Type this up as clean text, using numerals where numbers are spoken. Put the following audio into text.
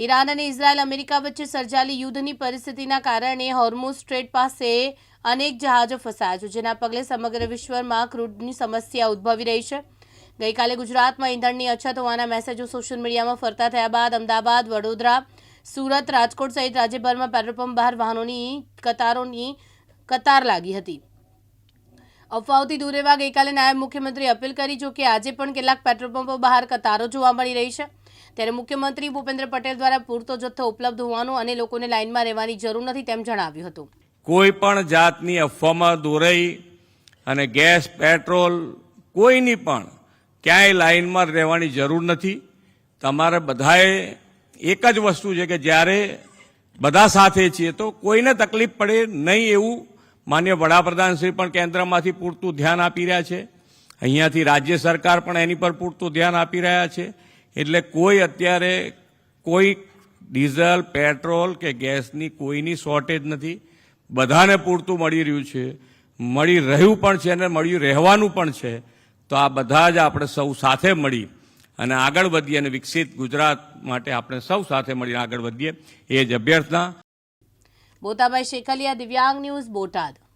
Iran અને Israel America વચ્ચે સર્જાયેલી યુદ્ધની પરિસ્થિતિના કારણે હોર્મુઝ સ્ટ્રેટ પાસે અનેક જહાજો ફસાયા છે, જેના પગલે સમગ્ર વિશ્વમાં ક્રૂડની સમસ્યા ઉદ્ભવી રહી છે। ગઈકાલે ગુજરાતમાં ઈંધણની અછત હોવાના મેસેજો સોશિયલ મીડિયામાં ફરતા થયા બાદ અમદાવાદ, વડોદરા, સુરત, રાજકોટ સહિત રાજ્યભરમાં પેટ્રોલ પંપ બહાર વાહનોની કતાર લાગી હતી। અફવાઓથી દૂર રહેવા ગઈકાલે નાયબ મુખ્યમંત્રીએ અપીલ કરી, જો કે આજે પણ કેટલાક પેટ્રોલ પંપો બહાર કતારો જોવા મળી રહી છે। ત્યારે મુખ્યમંત્રી ભૂપેન્દ્ર પટેલ દ્વારા પૂરતો જથ્થો ઉપલબ્ધ હોવાનું અને લોકોને લાઇનમાં રહેવાની જરૂર નથી તેમ જણાવ્યું હતું। કોઈ પણ જાતની અફવામાં દોરાઈ અને ગેસ, પેટ્રોલ કોઈની પણ ક્યાંય લાઇનમાં રહેવાની જરૂર નથી। તમારે બધાએ એક જ વસ્તુ છે કે જ્યારે બધા સાથે છીએ તો કોઈને તકલીફ પડે નહીં એવું માન્ય વડાપ્રધાનશ્રી પણ કેન્દ્રમાંથી પૂરતું ધ્યાન આપી રહ્યા છે। અહીંયાથી રાજ્ય સરકાર પણ એની પર પૂરતું ધ્યાન આપી રહ્યા છે। એટલે કોઈ અત્યારે કોઈ ડીઝલ, પેટ્રોલ કે ગેસની કોઈની શોર્ટેજ નથી। બધાને પૂરતું મળી રહ્યું છે, મળી રહ્યું પણ છે અને મળી રહેવાનું પણ છે। તો આ બધા જ આપણે સૌ સાથે મળી અને આગળ વધીએ અને વિકસિત ગુજરાત માટે આપણે સૌ સાથે મળીને આગળ વધીએ એ જ અભ્યર્થના। બોતાભાઈ શેખલિયા, દિવ્યાંગ ન્યૂઝ, બોટાદ।